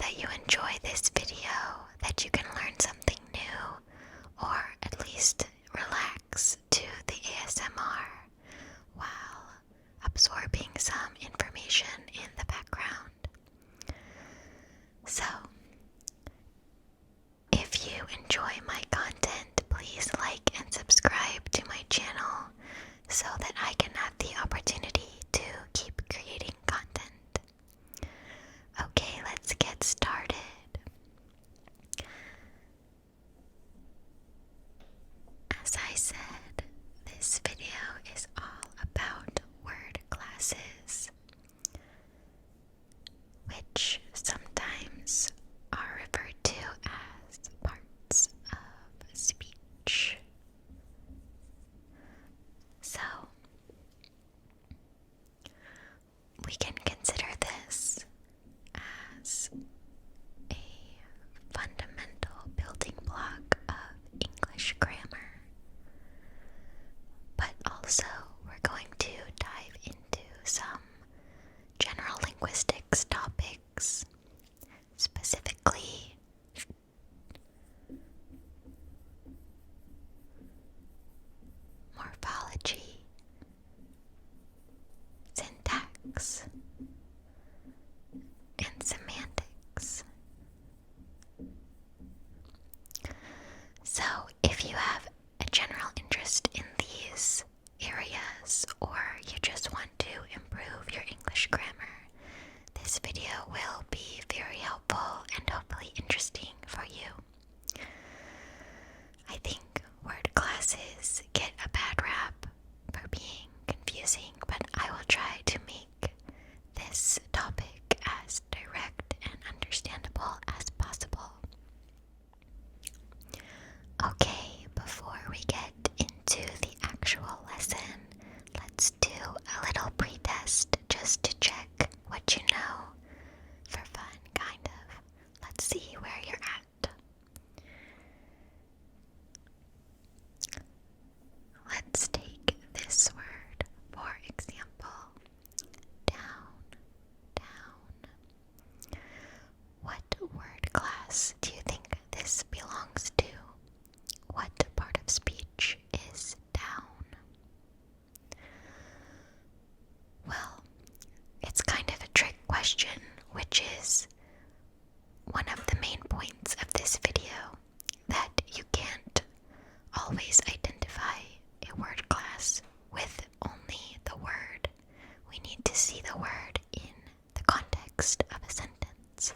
that you enjoy this video, that you can learn something new, or at least relax to the ASMR while absorbing some information in the background. So, if you enjoy my content, please like and subscribe to my channel so that I can have the opportunity to keep creating content. Okay, let's get started. As I said, this video is all about word classes, which sometimes are referred to as parts of speech. So, we can consider this as a fundamental building block of English grammar, but also we're going to dive into some general linguistics topics, specifically morphology, syntax, and semantics. So, if you have a general interest in these areas, or you just want to improve your English grammar, this video will be very helpful and hopefully interesting for you. I think word classes get a bad rap for being confusing, but I will try to make this topic as direct and understandable as possible. Okay, before we get into the actual lesson, let's do a little pretest just to check what you know, for fun, kind of. Let's see where you're at. Let's take this word, for example, down, down. What word class do you think this belongs to? What part of speech is down? Well, it's kind of a trick question, which is one of the main points of this video, that you can't always identify a word class with only the word. We need to see the word in the context of a sentence.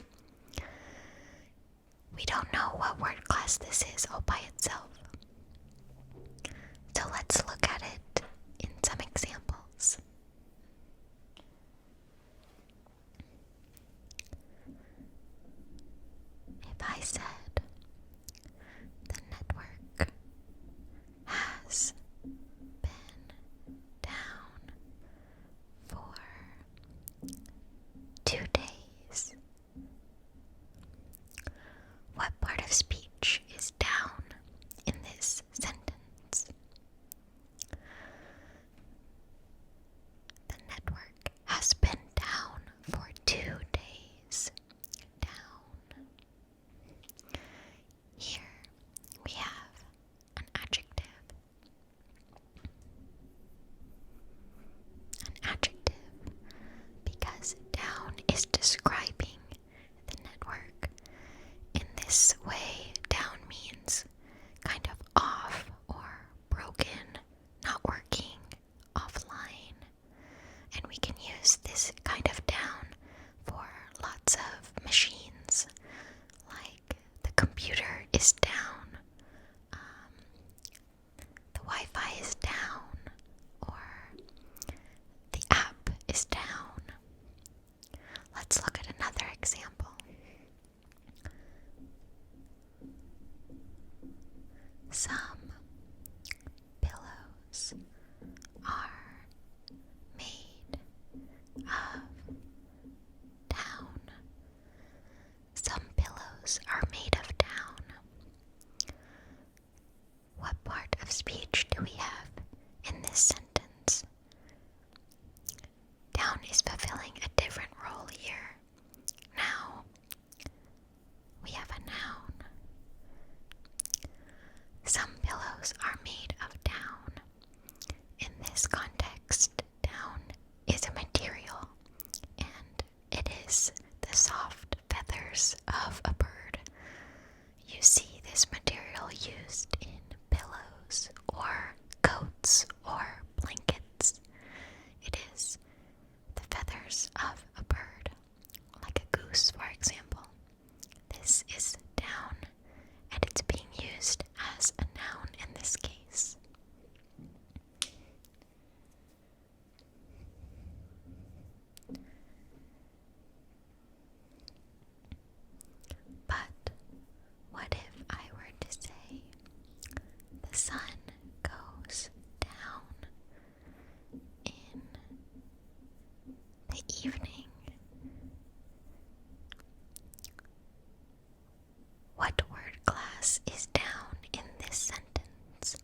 We don't know what word class this is all by itself. So let's look at it in some examples. If I said, the network has been down for 2 days, what part of speech is down in this sentence? The network has been down for 2 days. Down. Here we have an adjective. An adjective, because down is describing the network. In this way, down means kind of off or broken, not working, offline. And we can use this kind of down for lots of machines, like the computer is down, the Wi-Fi is down, or the app is down. Let's look at the soft feathers of a bird. You see this material used in pillows or coats or blankets. It is the feathers of a bird, like a goose, for example. This is down, and it's being used as a noun in this case. But what if I were to say the sun goes down in the evening? What word class is down in this sentence?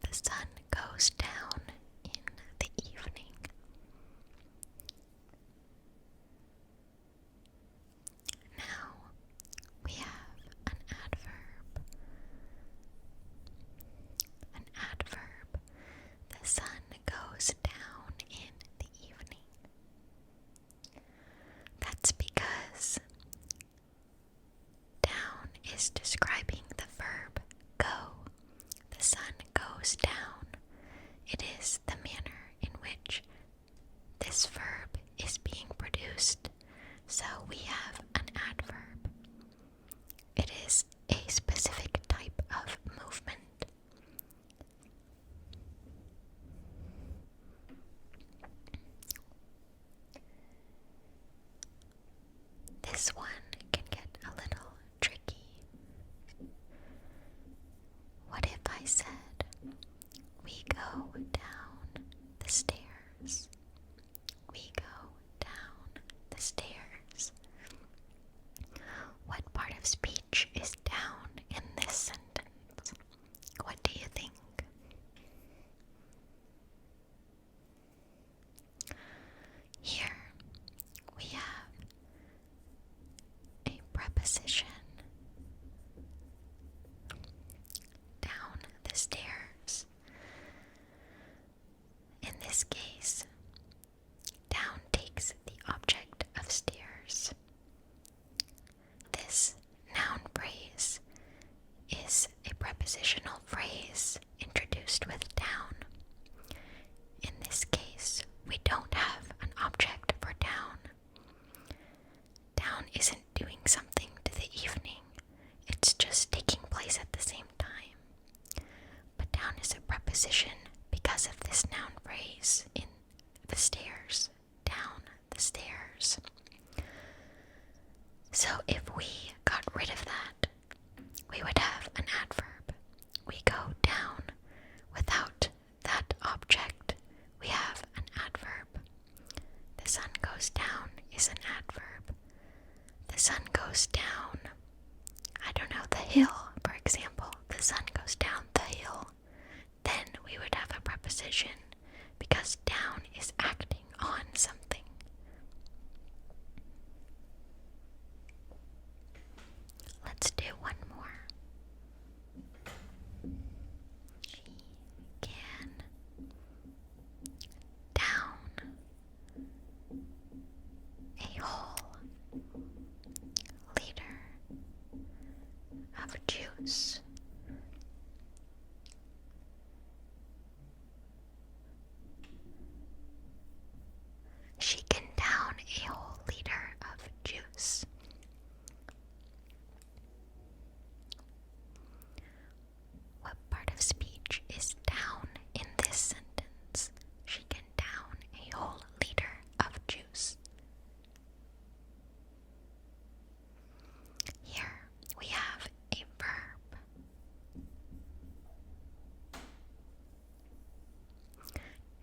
The sun goes down in the evening. Now we have an adverb. An adverb. The sun goes down in the evening. That's because down is describing the verb go. The sun goes down. It is the manner in which this verb is being produced. So we have an adverb. It is a specific type of movement. This one can get a little tricky. What if I said, we go down the stairs? We go down the stairs. What part of speech is down in this sentence? What do you think? Here we have a preposition, down the stairs. In this case, down takes the object of stairs. This noun phrase is a prepositional phrase introduced with down. In this case, we don't have an object for down. Down isn't doing something to the evening. It's just taking place at the same time. But down is a preposition because of this noun phrase in the stairs. Down the stairs. So if we got rid of that, we would have an adverb. We go down. Without that object, we have an adverb. The sun goes down is an adverb. The sun goes down, I don't know, the hill, for example. The sun goes down the hill. Then we would have a preposition because down is acting on something. Let's do one more. She can down a whole liter of juice. She can down a whole liter of juice. What part of speech is down in this sentence? She can down a whole liter of juice. Here we have a verb.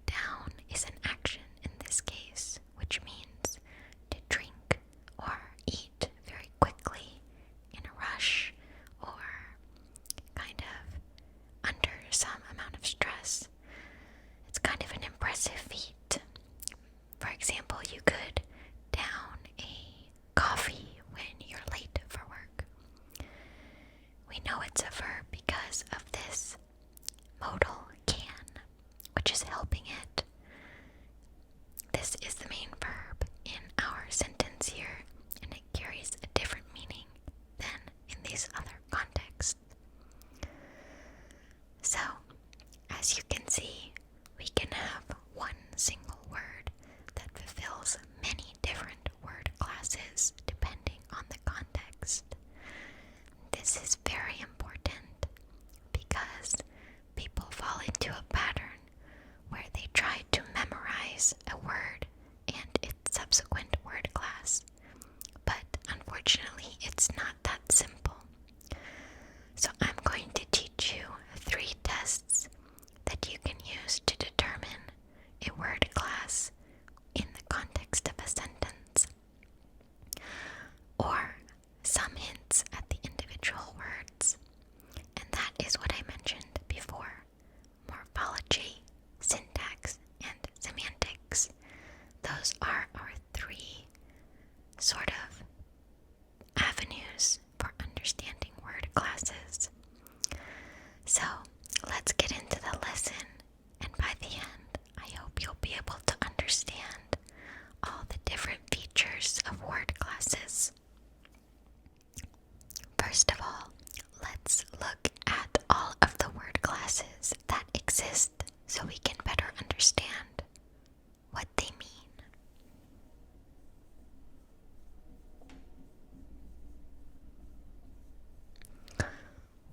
Down is an action in this case, which means to drink or eat. This is very important because people fall into a pattern where they try to memorize a word and its subsequent word class. But unfortunately, it's not that simple. So I'm going to teach you 3 tests that you can use to determine a word class in the context of a sentence, or some hints at the individual words. And that is what I mentioned before: morphology, syntax, and semantics. Those are our 3 sort of avenues for understanding word classes. So let's get into the lesson, and by the end, I hope you'll be able to understand all the different features of word classes. First of all, let's look at all of the word classes that exist so we can better understand what they mean.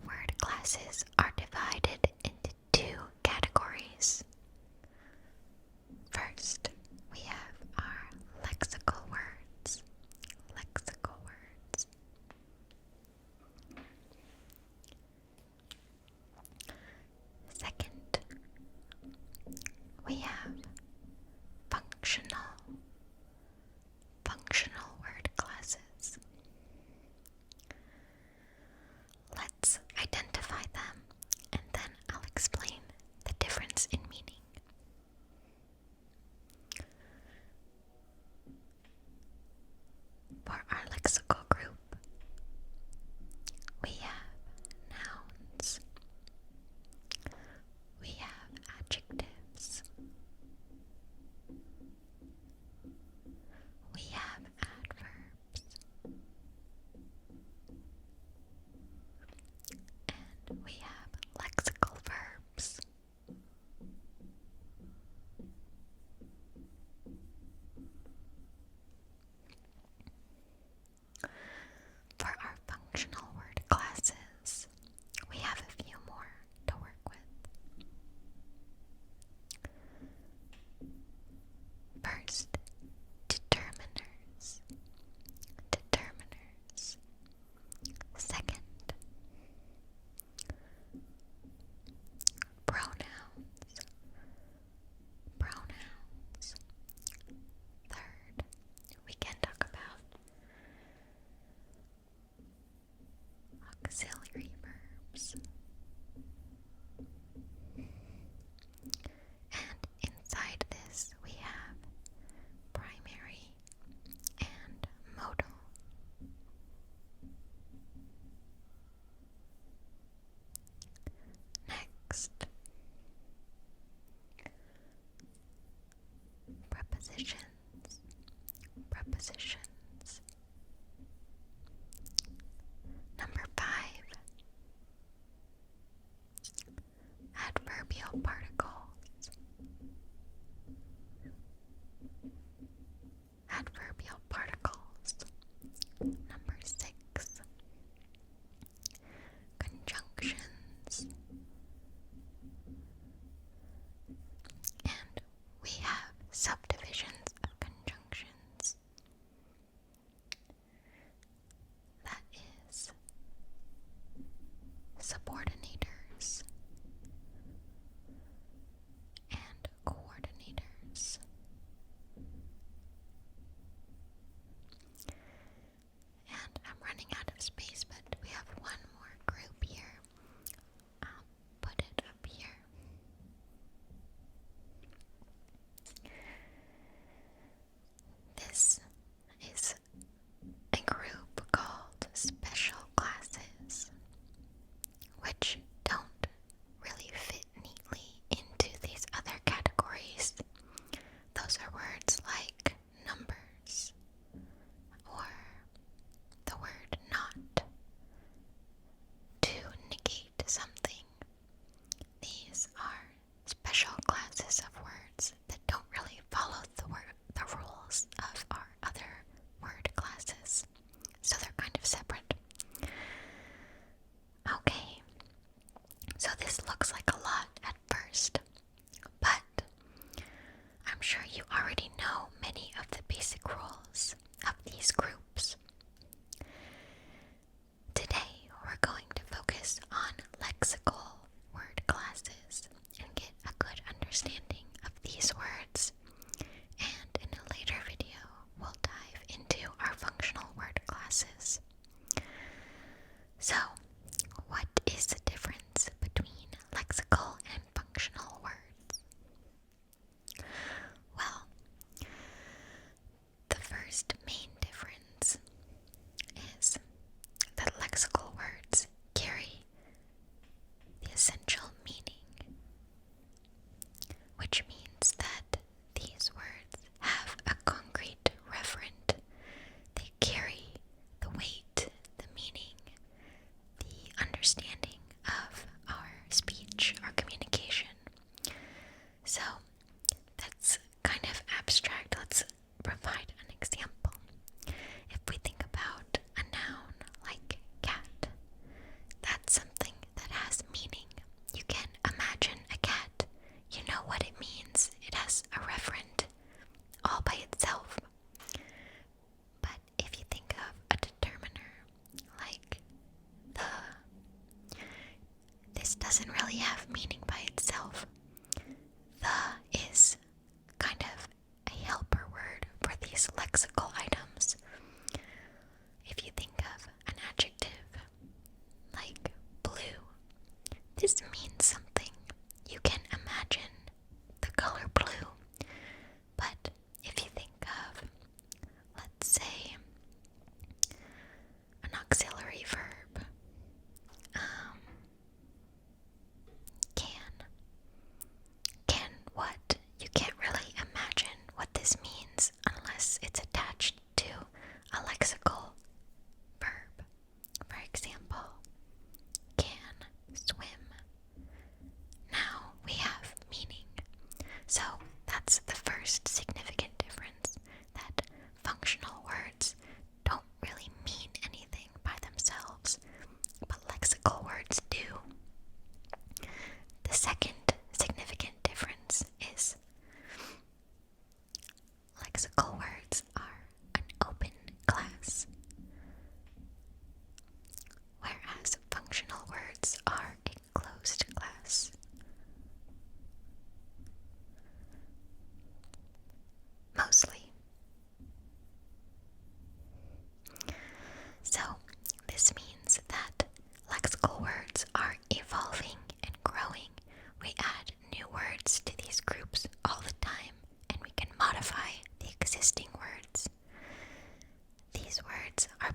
Word classes are divided into 2 categories. First, we have our lexical words. Lexical words. Second, we have functional word classes. Let's identify them, and then I'll explain the difference in meaning. For our lexical group, we have nouns, we have adjectives, we have adverbs, and we have lexical verbs.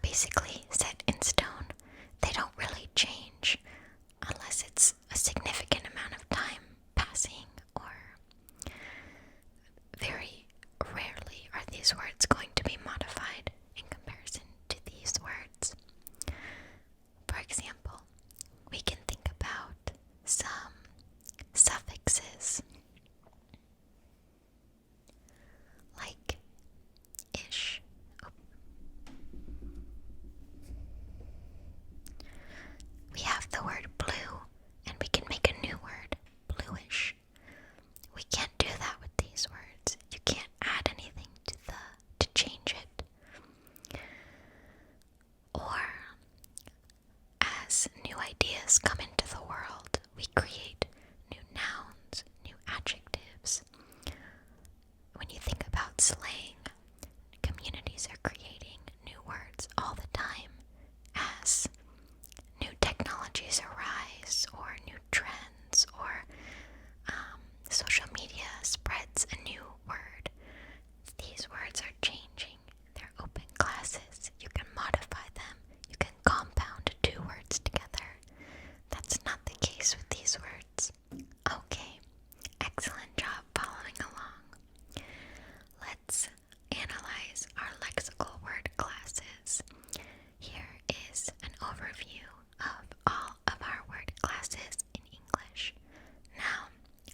basically set in stone. They don't really change unless it's a significant amount of time passing, or very rarely are these words going to be modified in comparison to these words. For example, we can think about some suffixes like ish. We have the word blue, and we can make a new word, bluish. We can't do that with these words. You can't add anything to change it. Or, as new ideas come into the world, we create new nouns, new adjectives. When you think about slang, communities are creating new words all the time as new technologies arise, or new trends, or social media spreads a new word. These words are changing. They're open classes. You can modify them. You can compound two words together. That's not the case with these words. Okay, excellent job following along. Let's analyze our lexical word classes. Here is an overview of all of our word classes in English. Now,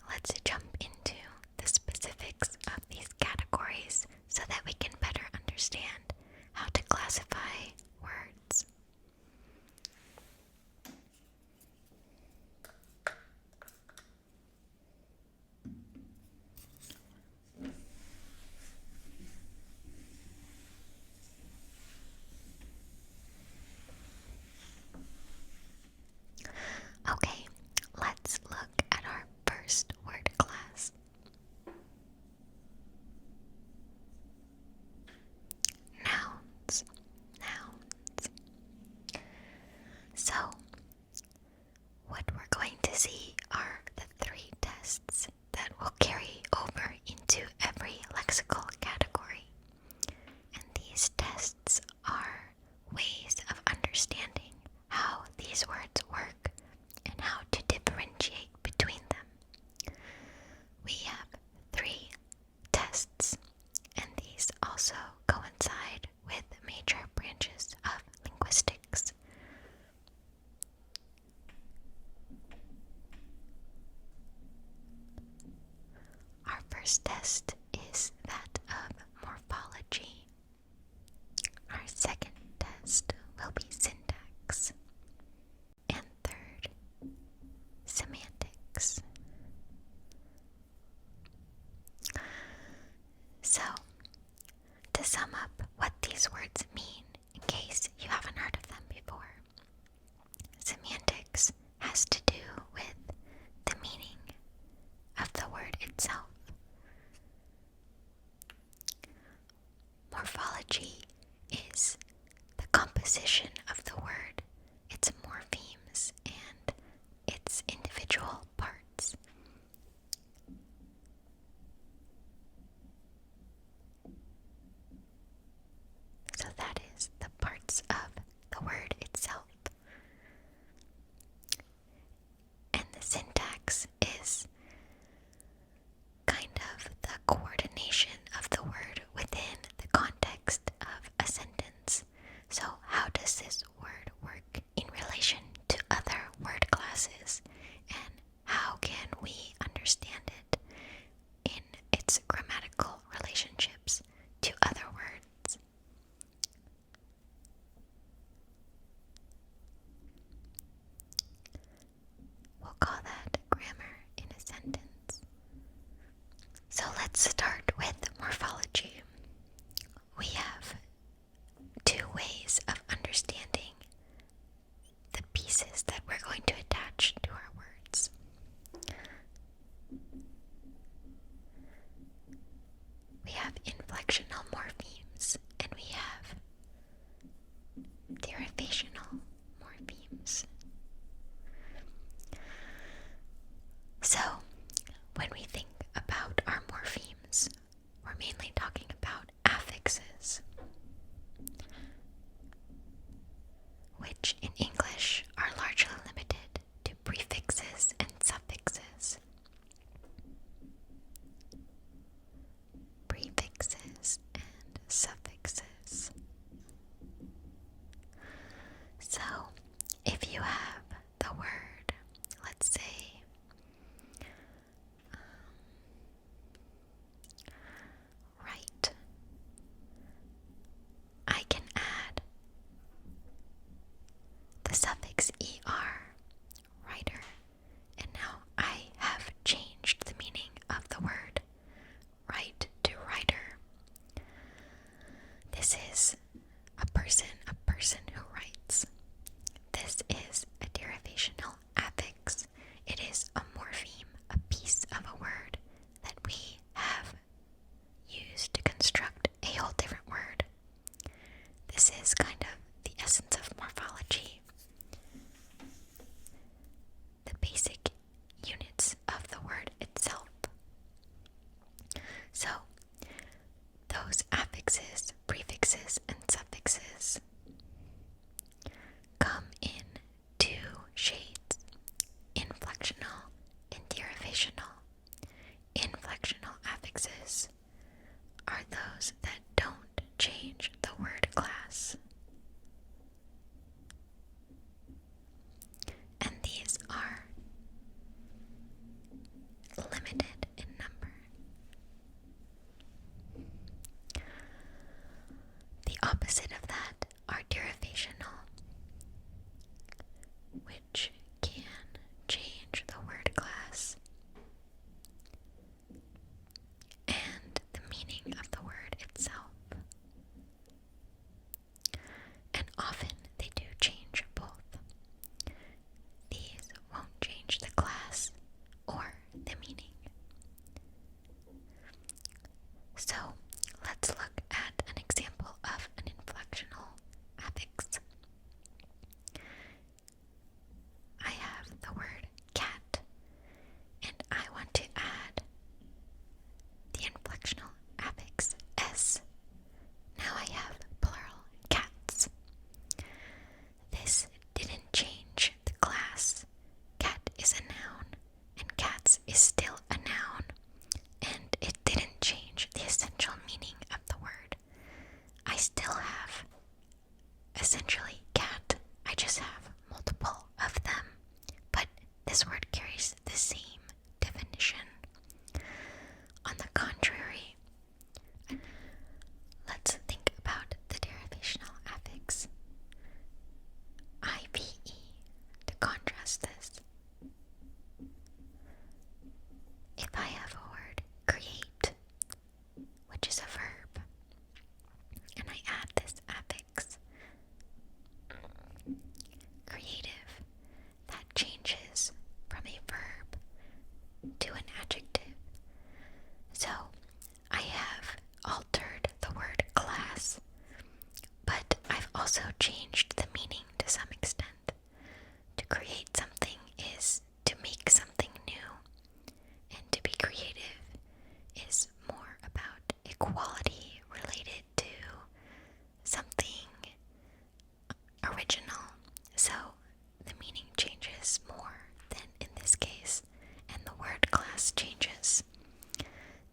let's jump into the specifics of these categories so that we can better understand how to classify words. Okay, let's look at our first word class. Nouns. Nouns. So, what we're going to see are the 3 tests that will carry over into every lexical category. And these tests are ways of understanding how these words work and how to differentiate between them. We have 3 tests, and these also coincide with major branches of linguistics. Our first test is that of morphology. Our second test will be syntax. And third, semantics. So, to sum up what these words mean, in case you haven't heard of them before, semantics has to do with the meaning of the word itself. Morphology is the composition of the word, its morphemes, and its individual parts. So that is the parts of the word itself. And the syntax is kind of the coordination of the word within the context of a sentence. So how does this word work in relation to other word classes? And how can we understand it in its grammatical relationships to other words? We'll call that grammar in a sentence. So let's start with morphology. We have 2 ways of understanding the pieces that we're going to attach to our words. We have inflectional morphemes, and we have derivational morphemes. So, when we think about our morphemes, we're mainly talking about affixes. this is kind of the essence of morphology. The basic units of the word itself. So, those affixes, prefixes, and suffixes come in two shades: inflectional and derivational. Inflectional affixes are those that don't change the word class. And these are limited in number. The opposite of that are derivational, which can change the word class and the meaning of the word itself. And often they do change both. These won't change the class or the meaning. So let's look at an example of an inflectional affix. I have the word cat, and I want to add the inflectional affix s. Now I have plural cats. This didn't change the class. Cat is a noun, and cats is still a noun, and it didn't change the essential meaning of the word. I still have essentially cat. I just have multiple of them, but this word carries the same definition. On the contrary, let's think about the derivational affix IVE to contrast this. If I have a word create, which is a verb, and I add this affix creative, that changes from a verb to an adjective. So I have altered the word class, but I've also changed the meaning to some extent. To create something is to make something new, and to be creative is more about equality related to something original. So the meaning changes more than in this case, and the word class changes.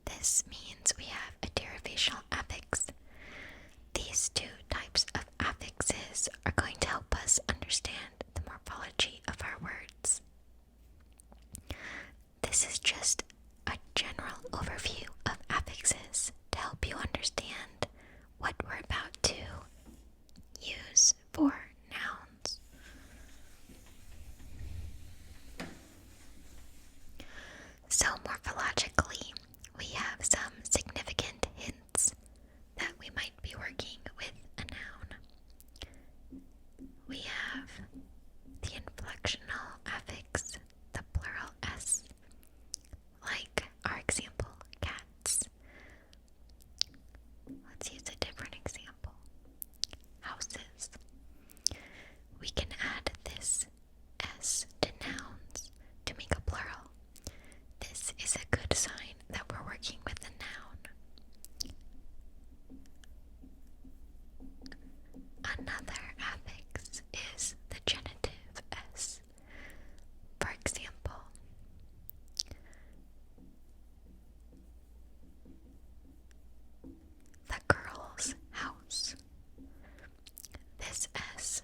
This means we have a derivational affix. These two types of affixes are going to help us understand the morphology of our words. This is just a general overview of affixes to help you understand what we're about to use for nouns. So morphologically, we have some significant hints that we might be working with a noun. We have the inflectional affix, the plural s, like our example, cats. Let's use a different example. Houses. We can add this s to nouns to make a plural. This is a good sign that we're working with a noun. Another affix is the genitive s. For example, the girl's house. This s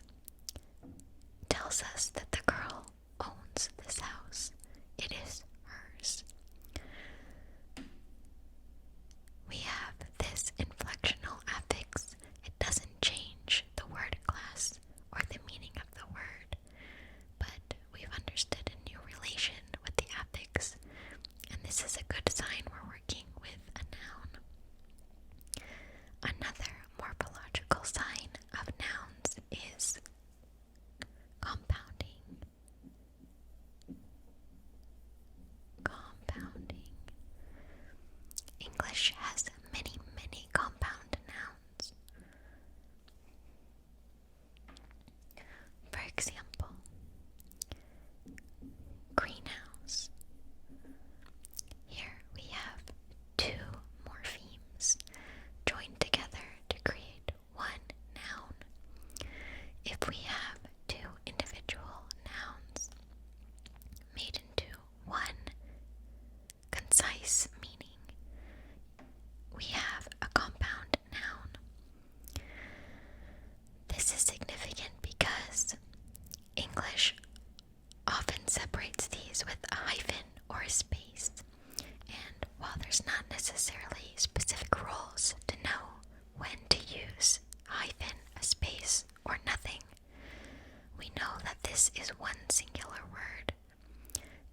tells us that the girl owns this house. It is hers. We have this inflectional affix. It doesn't change the word class. if we have two individual nouns made into one concise meaning, we have a compound noun. This is significant because English often separates these with a hyphen or a space, and while there's not necessarily specific rules to know when to use a hyphen, a space, or nothing, we know that this is one singular word.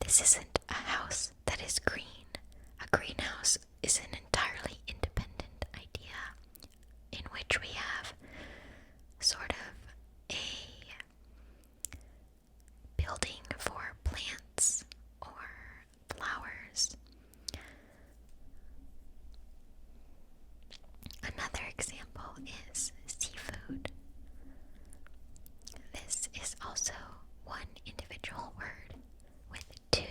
This isn't a house that is green. A greenhouse is an entirely independent idea in which we have sort of a building for plants or flowers. Another example is seafood. This is also one individual word with two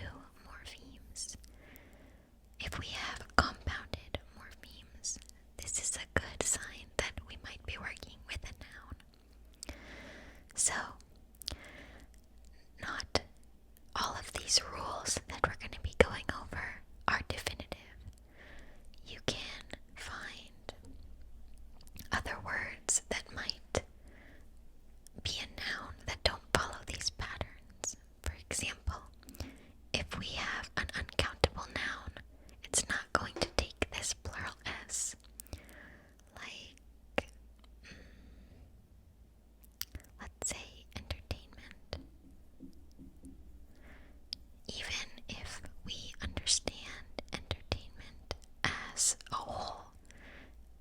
morphemes. If we have compounded morphemes, this is a good sign that we might be working with a noun. So, not all of these rules that we're going to be going over are definitive. You can find other words that might be a noun that don't follow these patterns. For example, if we have an uncountable noun, it's not going to take this plural S. Like, let's say entertainment. Even if we understand entertainment as a whole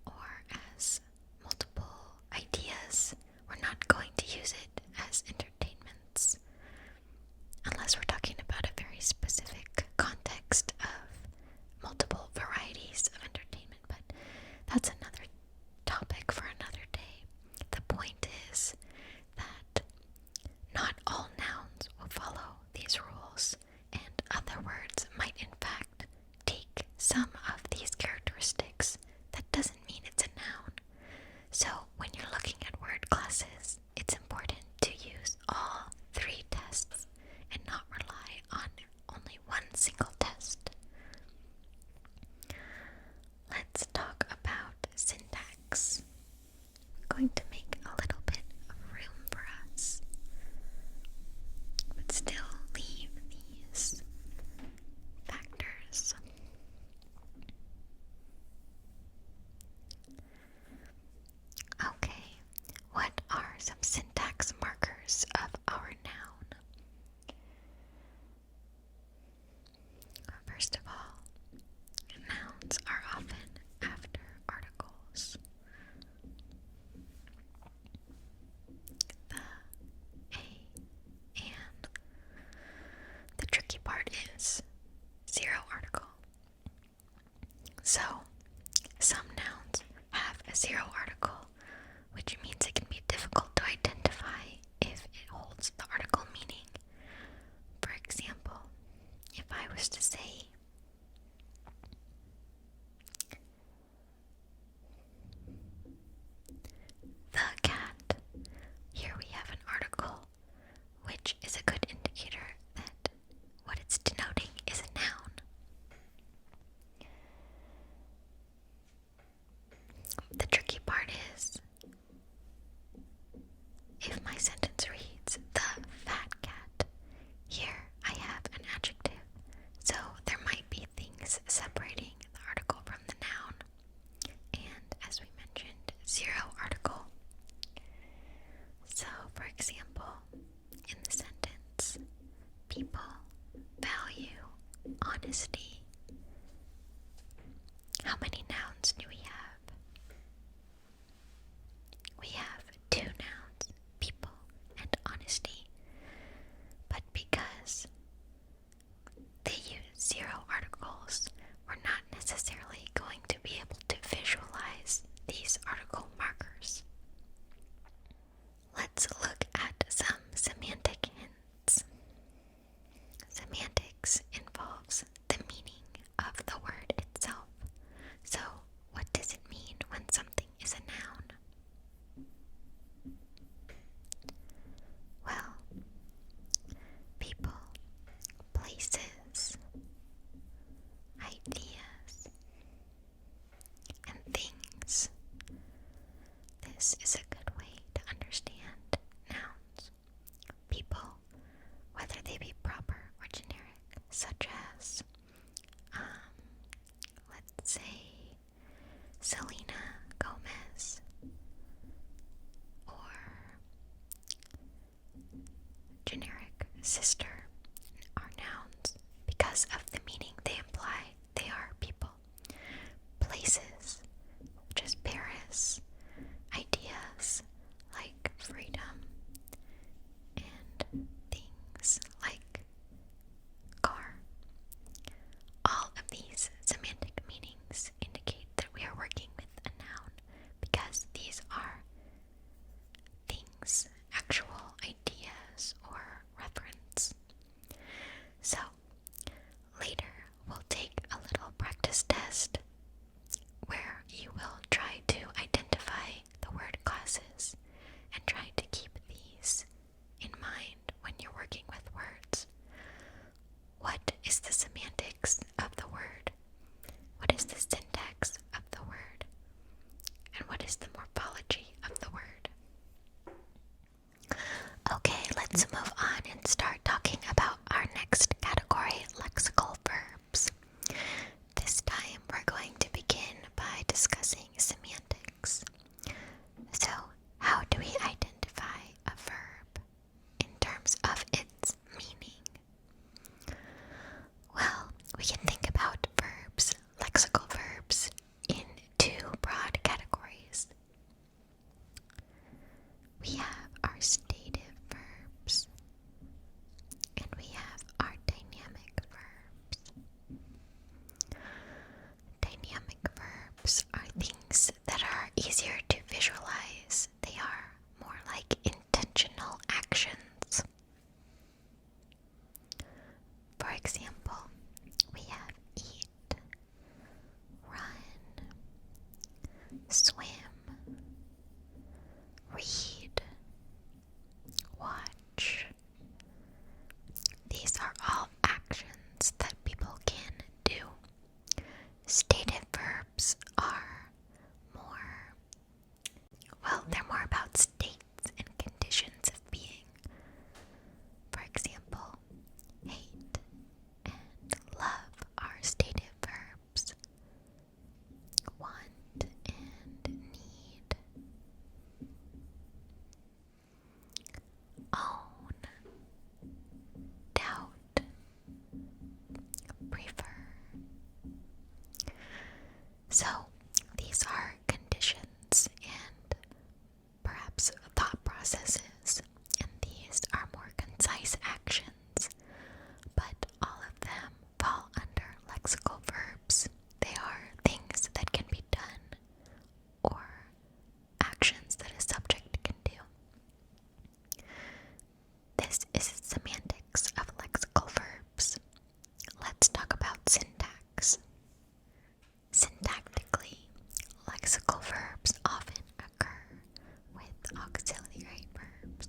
or as multiple ideas, we're not going to use it as entertainments unless we're talking about a very specific context of multiple varieties of entertainment, but that's another topic for another day. The point is that not all nouns will follow these rules, and other words might in fact take some of these characteristics. That doesn't mean it's a noun. So when you're looking at word classes, it's important to use all three tests and not rely on only one single test. Let's talk about syntax. I'm going to make a little bit of room for us, but still leave these factors. Okay, what are some syntax markers of our noun? First of all, nouns are often after articles. The, a, and. The tricky part is zero article. So, some nouns have a zero article, which means it can be difficult to identify if it holds the article meaning. For example, if I was to say, the cat, here we have an article, which is a good indicator that what it's denoting is a noun. The tricky part is, if my sentence reads, the fat cat, here I have an adjective, so there might be things separating the article from the noun, and as we mentioned, zero article. So, for example, in the sentence, people value honesty. How many nouns do we have? We have two nouns, people and honesty. But because they use zero articles, we're not necessarily going to be able to visualize these article markers. Let's look at some semantic hints. Semantics involves the meaning generic. Sister are nouns because of the meaning they imply. They are people. Places, such as Paris. Ideas, like freedom. And things like car. All of these semantic meanings indicate that we are working with a noun because these are things, actual ideas, or reference. So, later we'll take a little practice test where you will try to identify the word causes and try to keep these in mind when you're working with words. What is the semantics of the word? What is the syntax of the word? And what is the morphology of the word? Okay, let's move on and start talking about our next category, lexical verbs. This time we're going to begin by discussing semantics. So, how do we identify a verb in terms of its meaning? Well, we can think about verbs, lexical verbs, in two broad categories. We have our stative verbs, and we have our dynamic verbs. Dynamic verbs are things that are easier to visualize. They are more like intentional actions. For example, we have eat, run, swim, read, watch. These are all actions that people can do. Stative verbs are more, well, they're more about states and conditions of being. For example, hate and love are stative verbs. Want and need. Own, doubt, prefer. So, these are conditions and perhaps thought processes, and these are more concise actions, but all of them fall under lexical verbs. They are things that can be done or actions that a subject can do. This is semantics of lexical verbs. Let's talk about syntax. Syntactically, lexical verbs often occur with auxiliary verbs.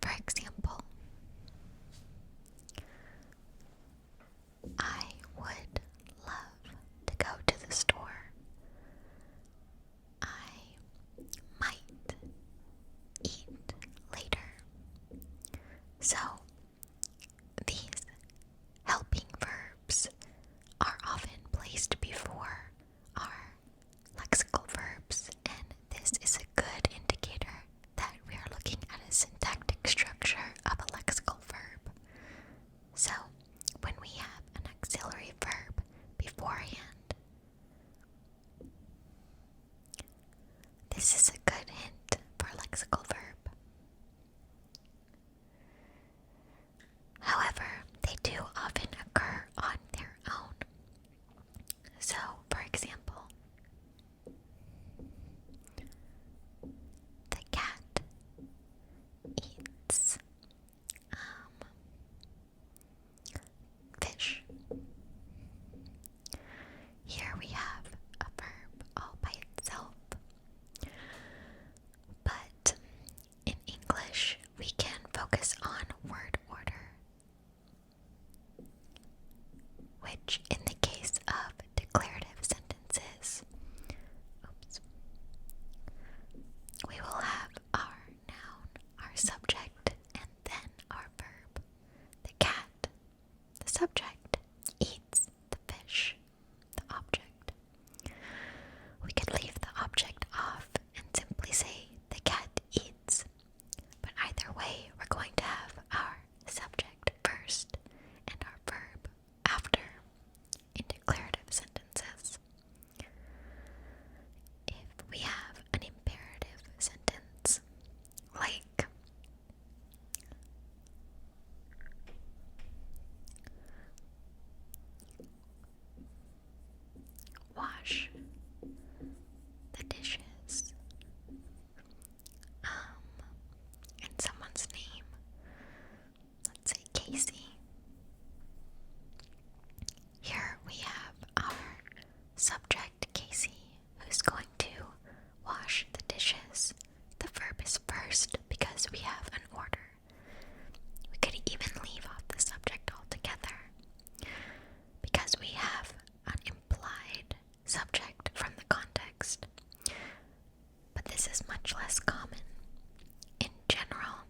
For example, I would love to go to the store. I might eat later. So, these helping verbs are often placed before our lexical verbs, and this is a good indicator that we are looking at a syntactic structure of a lexical verb. So, when we have an auxiliary verb beforehand, this is a good hint for a lexical verb. However, they do often occur on their own. So, for example, the cat eats fish. Here we have a verb all by itself. But this is much less common. In general,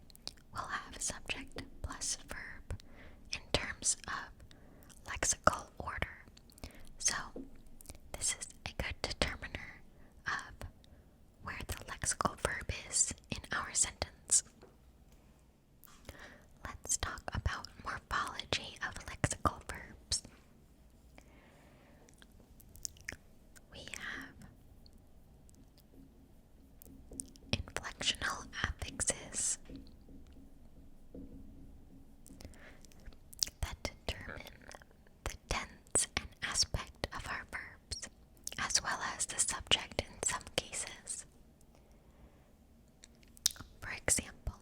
we'll have subject plus verb in terms of lexical order. So, this is a good determiner of where the lexical verb is in our sentence. Let's talk about morphology of lexical verbs. We have inflectional affixes that determine the tense and aspect of our verbs, as well as the subject in some cases. For example,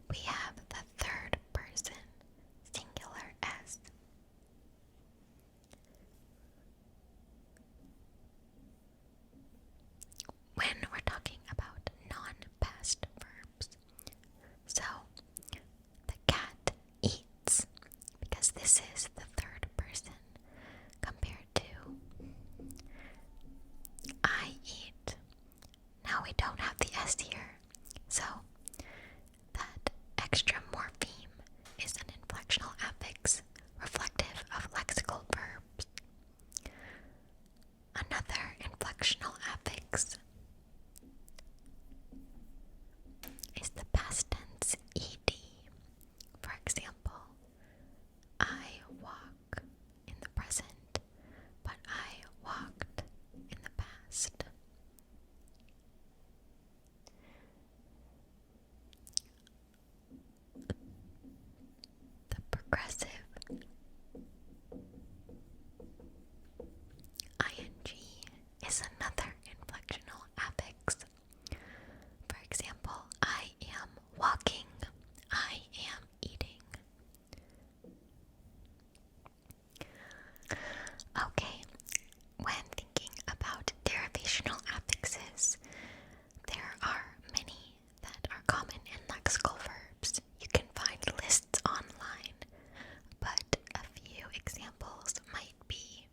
we have the third person singular s. When we're talking about non-past verbs. So, the cat eats, because this is the third person, compared to I eat. Now we don't have the s here, so that extra morpheme is an inflectional affix reflective of lexical verbs. Another inflectional affix is the past tense ed. For example, I walk in the present, but I walked in the past. The progressive ing is another inflectional affix. For example, I am walking, I am eating. Okay, when thinking about derivational affixes, there are many that are common in lexical verbs. You can find lists online, but a few examples might be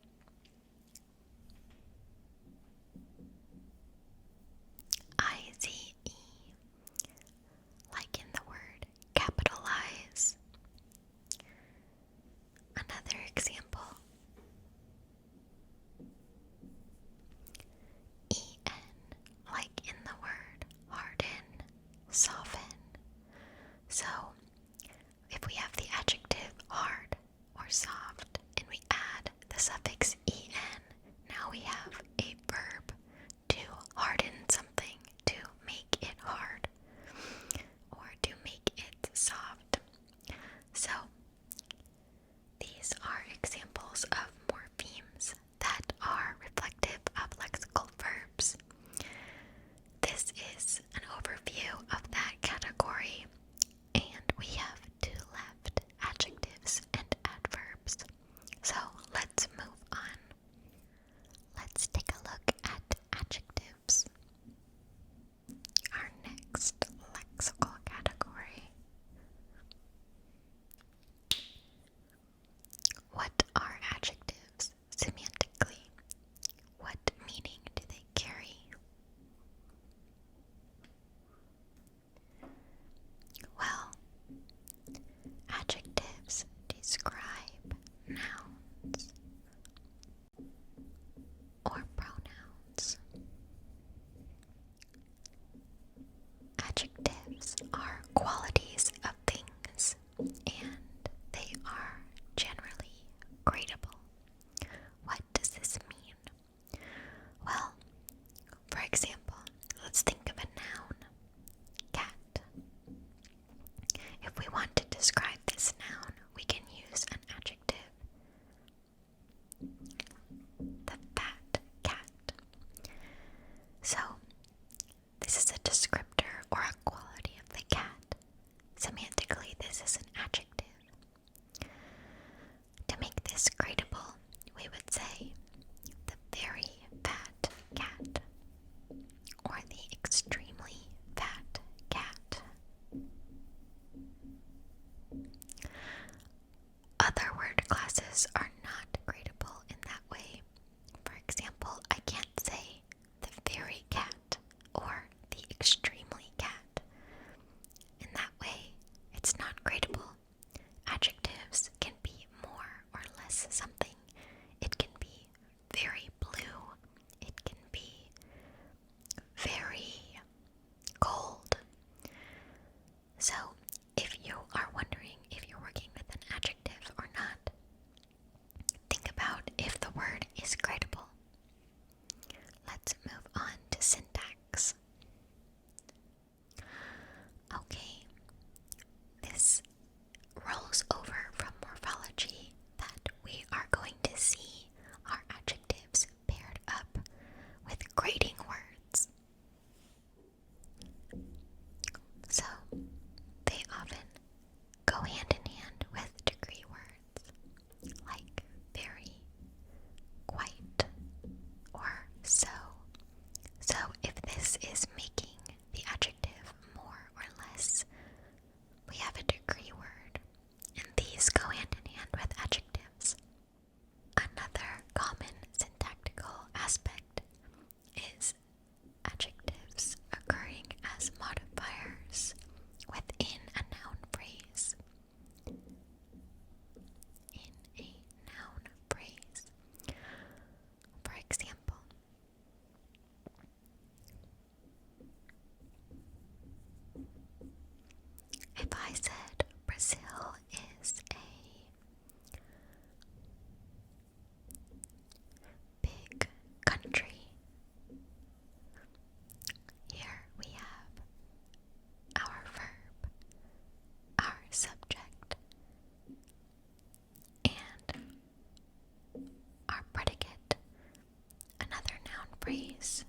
phrase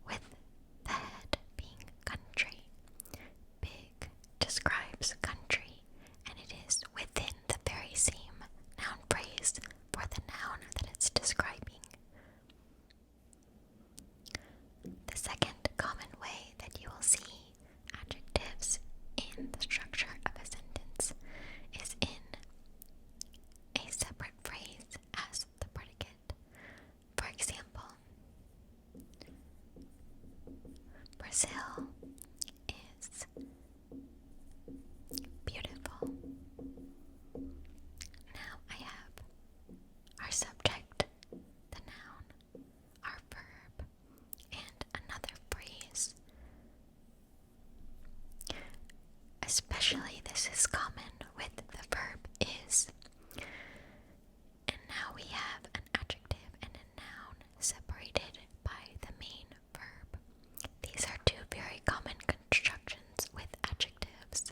with the head being country. Big describes country, and it is within the very same noun phrase for the noun that it's describing. The second common way that you will see adjectives in the structure of a sentence is in a separate phrase as the predicate. For example, Brazil is beautiful. Now I have our subject, the noun, our verb, and another phrase. Especially this is common with the verb is. And now we have an adjective and a noun separated by the main verb. These are two very common constructions with adjectives.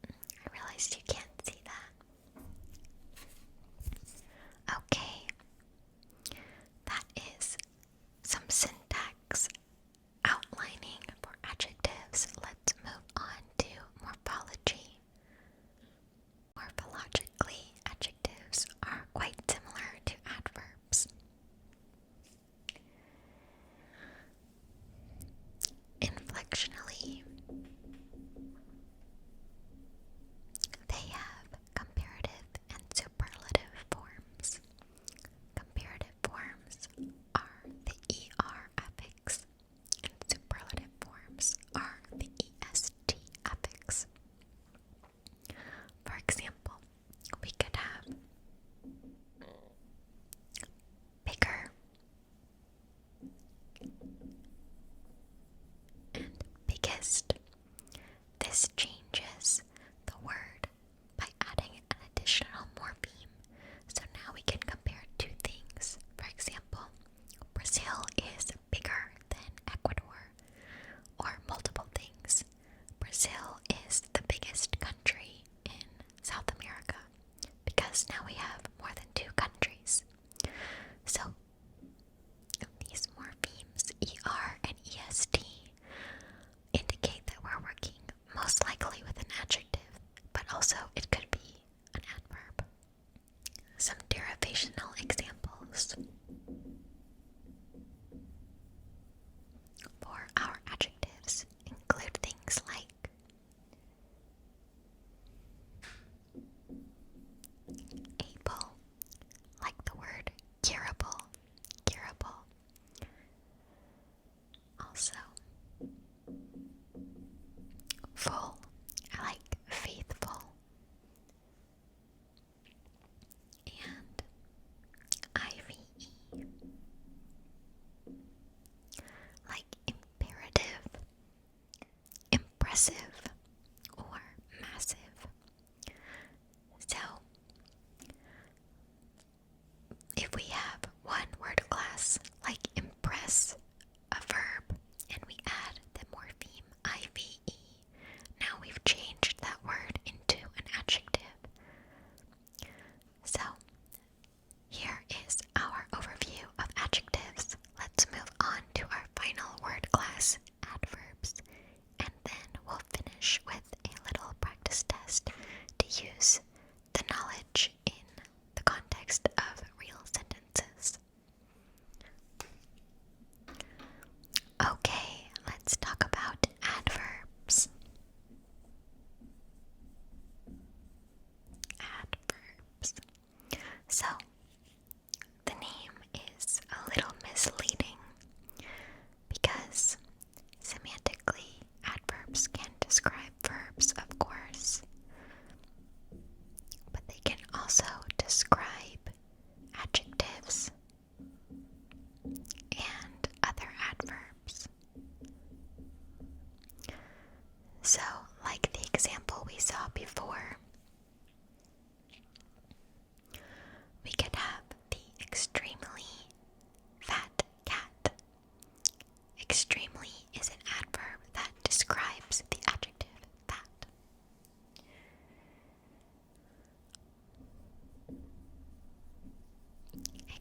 I realized you can't see that. Okay, that is some syntax outlining for adjectives. Let's move on to morphology. Morphologically, adjectives are quite similar to adverbs. Inflectionally, they have comparative and superlative forms. Comparative forms are the ER affix, and superlative forms are the EST affix. For example, we could have bigger and biggest. This changes the word by adding an additional morpheme. So now we can compare two things. For example, Brazil is bigger than Ecuador. Or multiple things. Brazil is the biggest country in South America, because now we have more than two countries. So these morphemes, ER and EST, indicate that we're working most likely with an adjective, but also it could be an adverb. Some derivational examples for our adjectives include things like able, like the word curable, curable. Also, full, like faithful. And IVE, like imperative, impressive, or massive. So, if we have one word class like impress, a verb, and we add the morpheme IVE, now we've changed that word into an adjective. So, here is our overview of adjectives. Let's move on to our final word class, adverbs, and then we'll finish with a little practice test to use the knowledge in the context of real sentences. Okay, let's talk about adverbs. Adverbs. So, the name is a little misleading because semantically, adverbs can describe verbs, of course, but they can also describe adjectives and other adverbs. So, like the example we saw before, we could have the extremely fat cat. Extremely is an adverb that describes the adjective fat.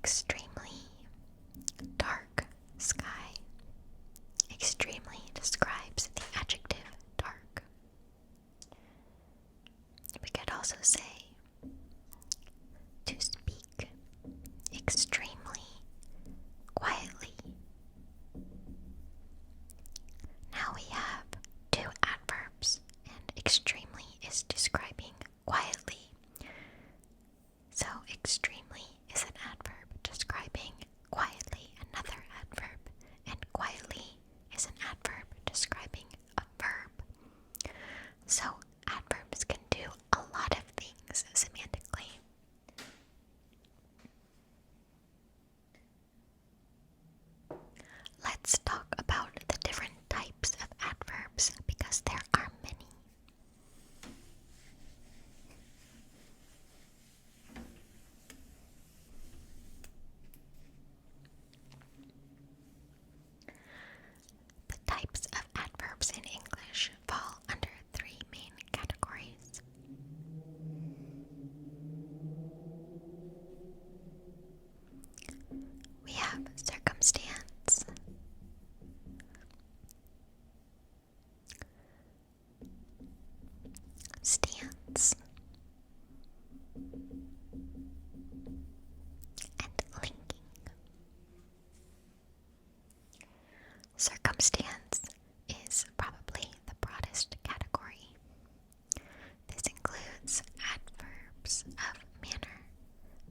extremely dark sky. Extremely describes the adjective dark. We could also say to speak extremely quietly. Now we have two adverbs, and extremely is describing quietly. So extremely is an adverb describing quietly another adverb, and quietly is an adverb describing a verb. So adverbs can do a lot of things semantically. Let's talk about the different types of adverbs because there are many. The types of adverbs in English fall under three main categories. We have circumstance, stance, and linking. Circumstance is probably the broadest category. This includes adverbs of manner,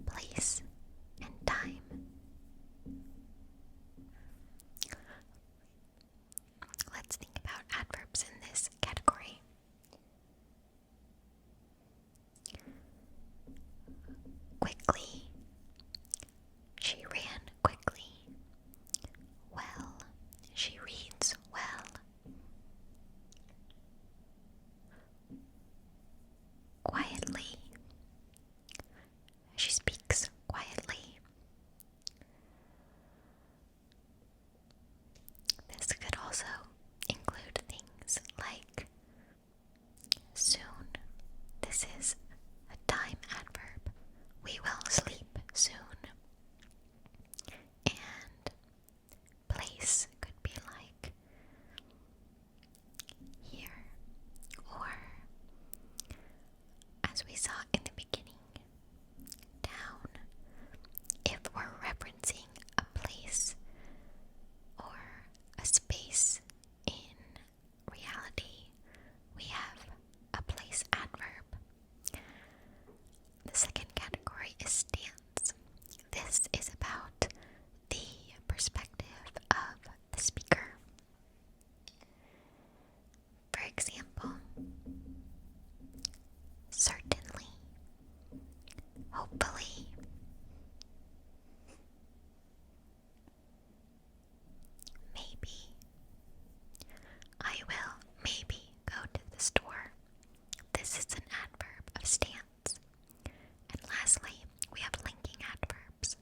place, and time. Let's think about adverbs in this category. Quickly. She ran quickly. Well. She reads well. Quietly. She speaks quietly. This could also include things like soon. This is a time adverb. We will sleep soon. And place could be like here, or as we saw in the beginning, down. If we're referencing a place or a space in reality, we have a place adverb. The second category is stance. This is about the perspective of the speaker. For example, certainly, hopefully, maybe, I will maybe go to the store. This is an adverb of stance. And lastly, we have linking adverbs.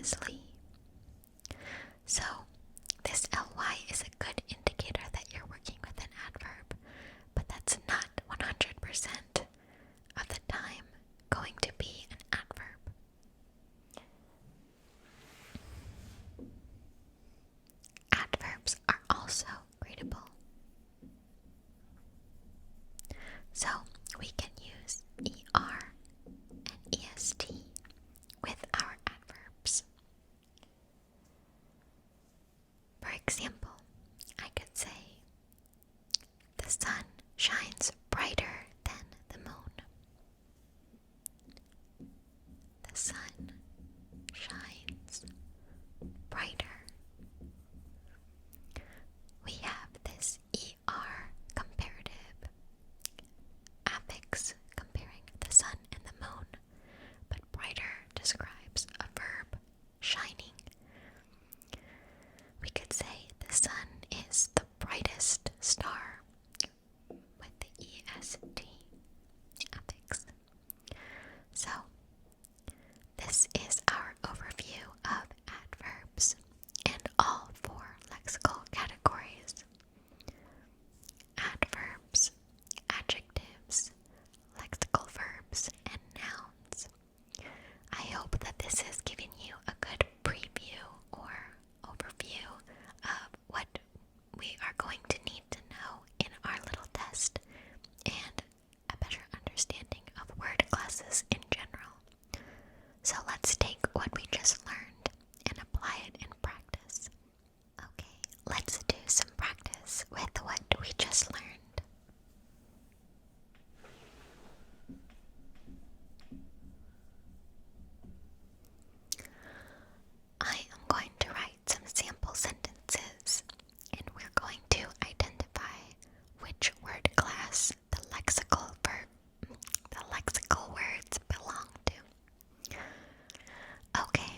previously. So this ly is a good indicator that you're working with an adverb, but that's not 100% of the time going to be an adverb. Adverbs are also gradable. So we can use ER and EST with our adverbs. For example, I could say, the sun shines brighter than the moon. The sun shines brighter. We have this ER comparative affix comparing the sun and the moon, but brighter describes a verb, shining. We could say the sun is the brightest star with the EST affix. So, this is our overview of adverbs and all 4 lexical categories: adverbs, adjectives, lexical verbs, and nouns. I hope that this has given you a good preview or overview of what we are going to need to know in our little test and a better understanding of word classes in general. So let's take what we just learned and apply it in practice. Okay, let's do some practice with what we just learned. I am going to write some sample sentences, and we're going to identify which word class the lexical words belong to. Okay,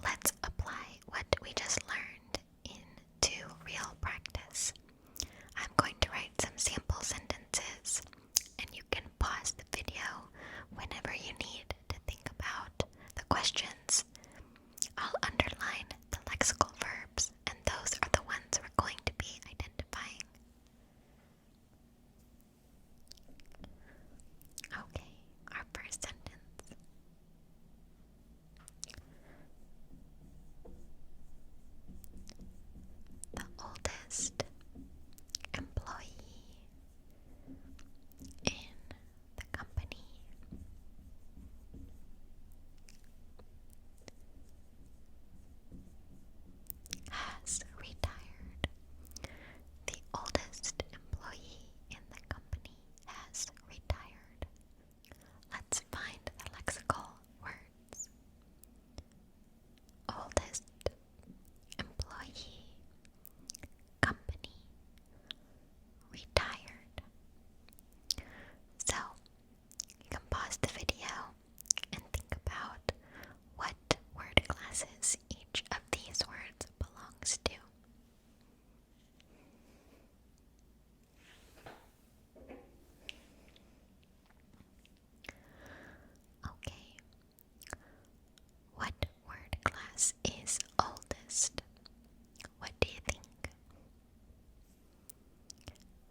let's apply what we just learned into real practice. I'm going to write some sample sentences, and you can pause the video whenever you need to think about the questions. I'll underline the lexical verbs, and those are the ones we're going to be identifying. Okay, our first sentence. The oldest employee in the company has retired. The oldest employee in the company has retired. Let's find the lexical words. Oldest employee, company, retired. So, you can pause the video and think about what word classes each of these words belongs to. Okay, what word class is oldest? What do you think?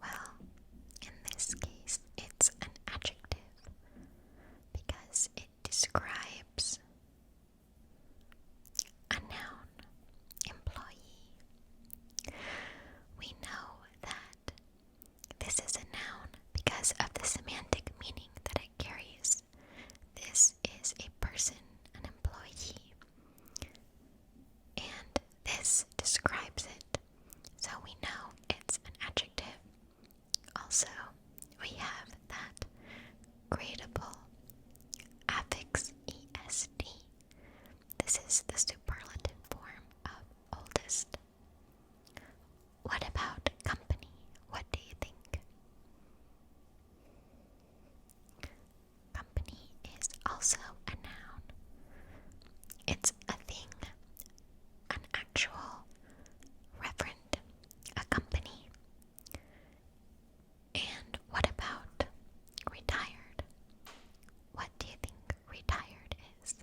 Well, in this case, it's an adjective because it describes a noun, employee. We know that this is a noun because of the semantic meaning that it carries. This is a person, an employee, and this describes it, so we know it's an adjective. Also, we have that gradable affix est. This is the superlative form of oldest. What about company? What do you think? Company is also a noun. It's a thing, an actual referent, a company. And what about retired? What do you think retired is?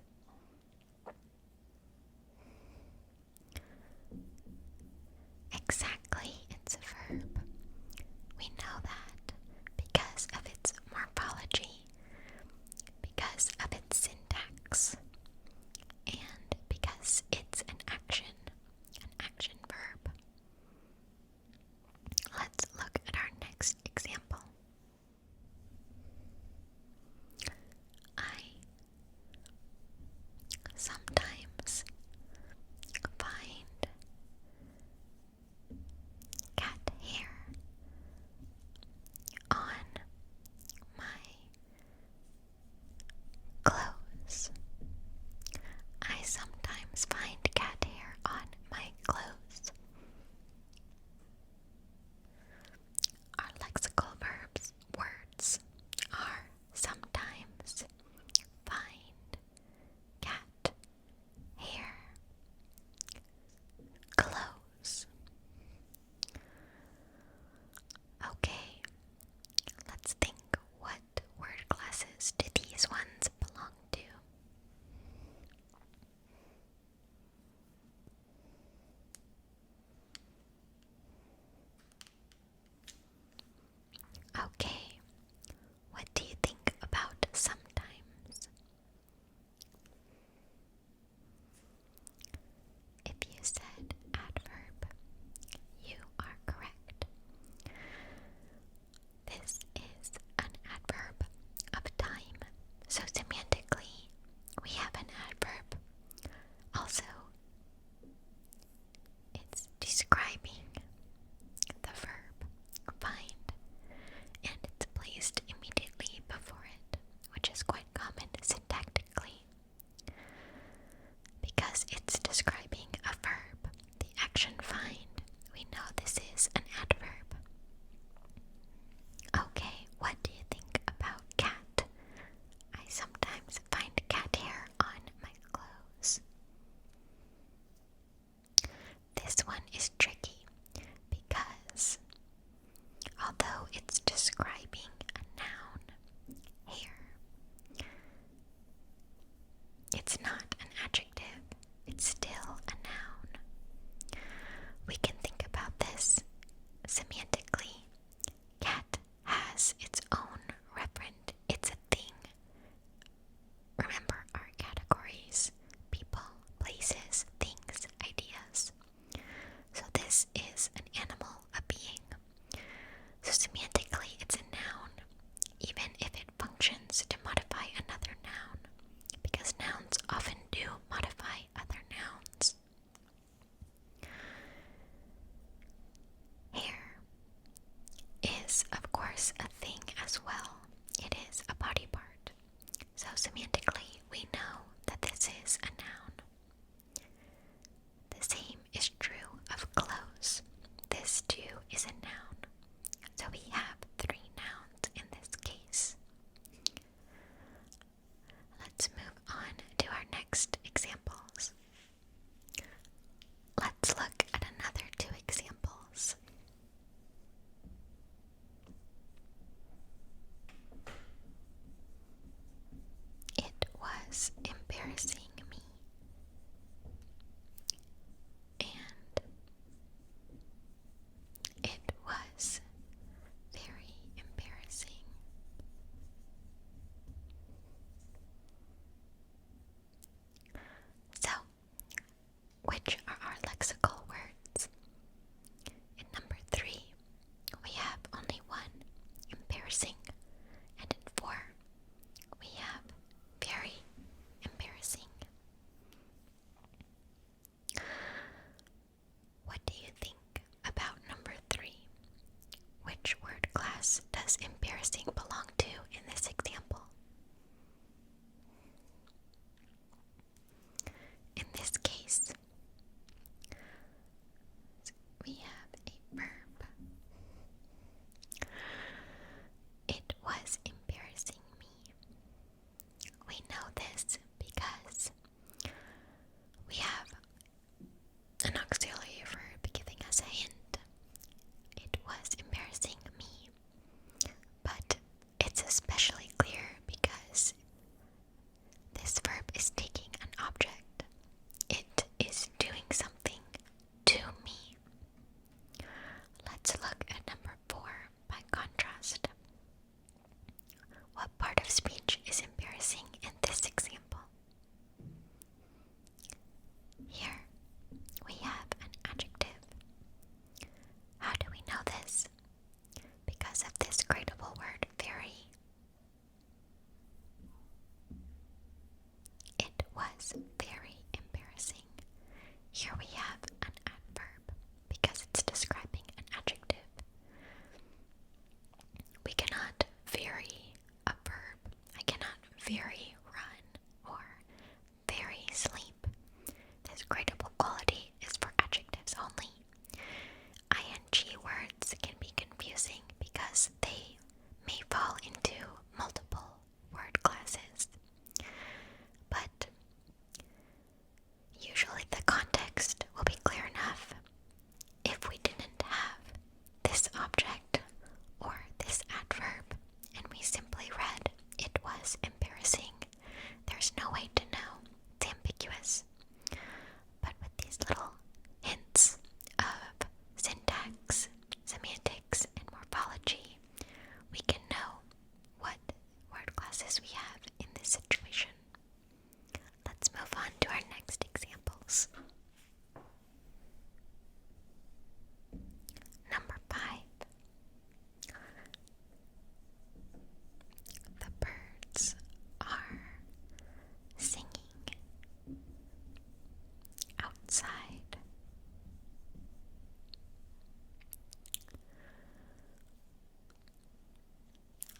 outside.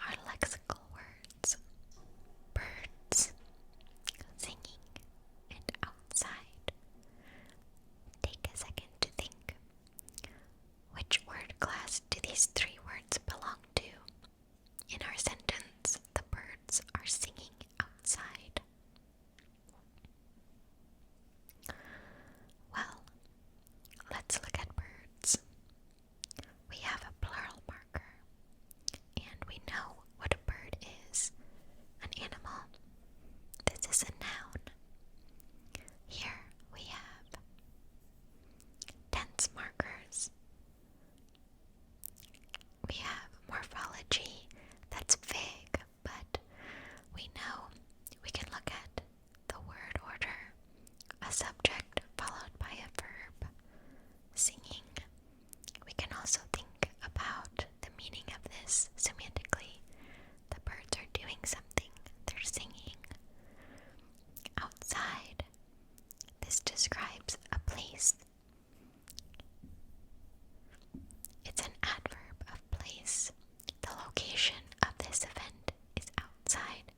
Our lexical words: birds, singing, and outside. Take a second to think. Which word class do these three words belong to? In our sentence, the birds are singing outside. Well, let's look at birds. We have a plural marker, and we know what a bird is. An animal. This is a noun. Here we have tense markers. We have morphology. That's vague, but we know we can look at the word order, a subject followed by a verb, singing. We can also think about the meaning of this semantically. The birds are doing something, they're singing. Outside, this describes a place. It's an adverb of place. The location of this event is outside.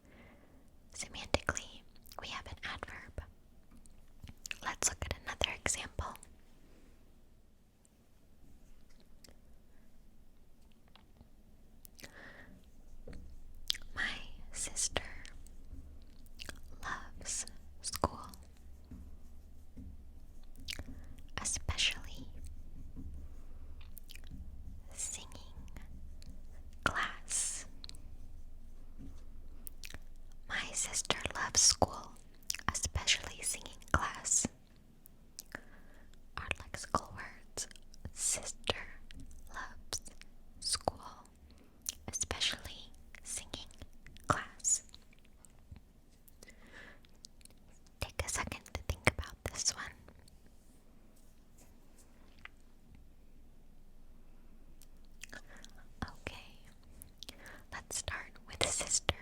Semantically, we have an adverb. Let's look at another example. My sister loves school, especially singing class. My sister loves school, especially singing class. Our lexical words: sister loves school, especially singing class. Take a second to think about this one. Okay, let's start with sister.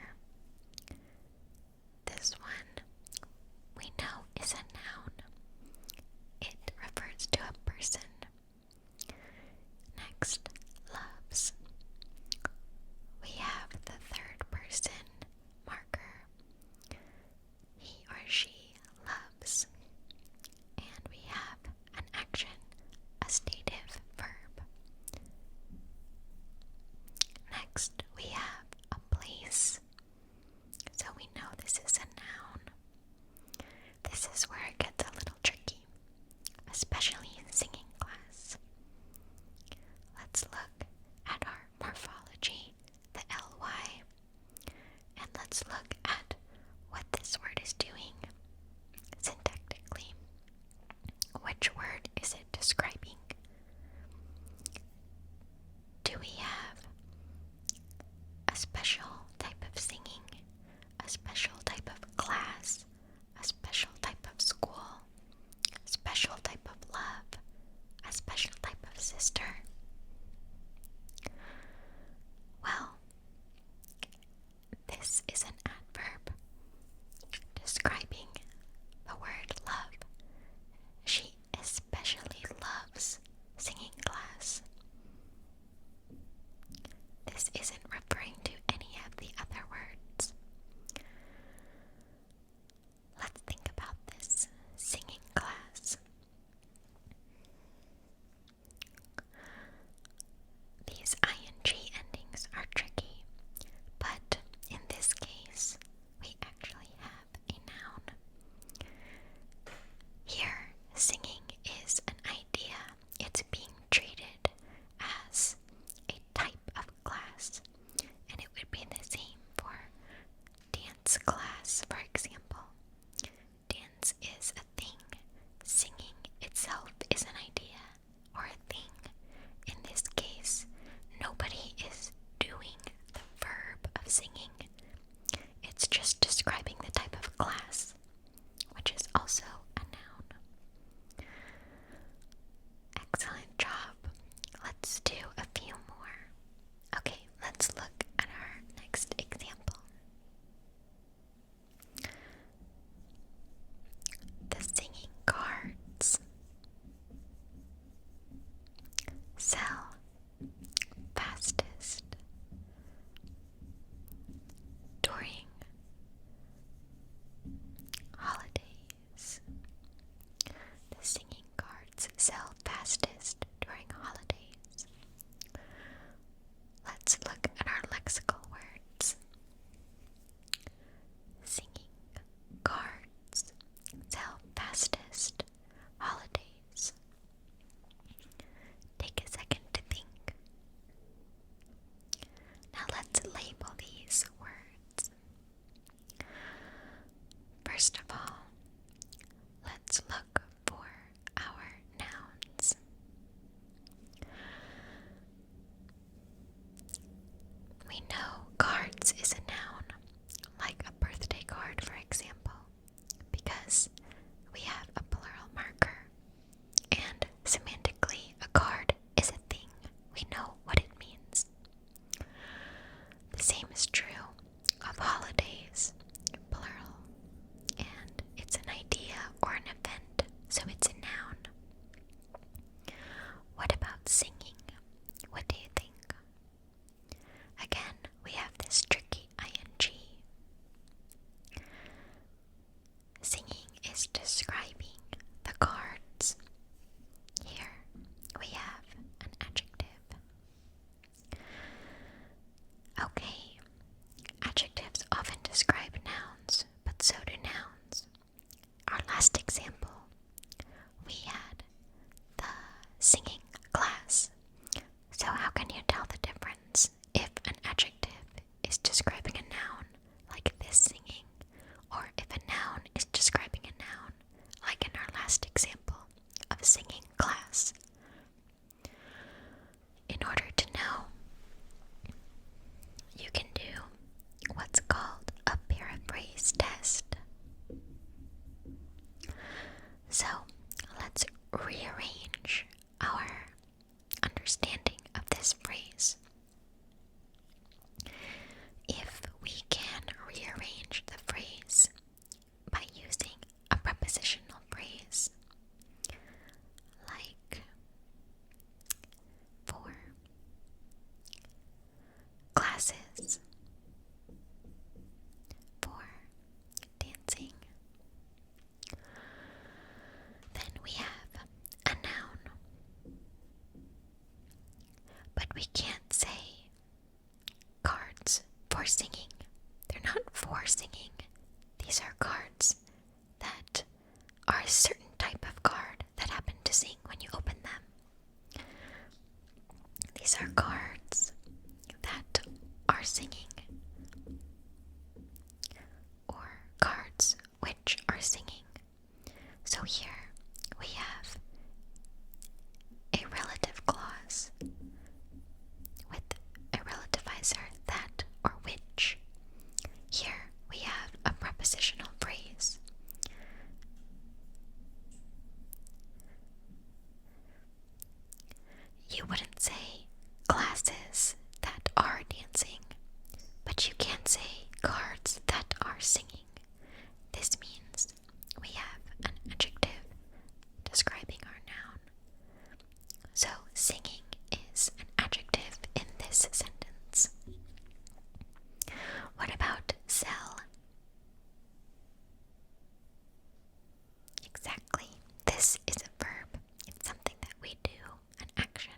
This one we know is a noun. It refers to a person. Next, loves. We have the third person marker. He or she loves. And we have an action, a stative verb. Next, we have a place. So we know this is a noun. This is where it gets a little tricky, especially in singing class. Let's look at our morphology, the ly, and let's look at what this word is doing syntactically. Which word is it describing? Do we have a special type of singing, a special type of class, a special type of school, a special type of love, a special type of sister? Well, this is an adverb describing the word love. She especially loves you wouldn't say glasses that are dancing, but you can say cards that are singing. This means we have an adjective describing our noun. So singing is an adjective in this sentence. What about sell? Exactly. This is a verb. It's something that we do, an action.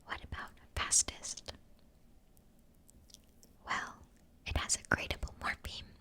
What about fastest? Well, it has a gradable morpheme,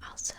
Also,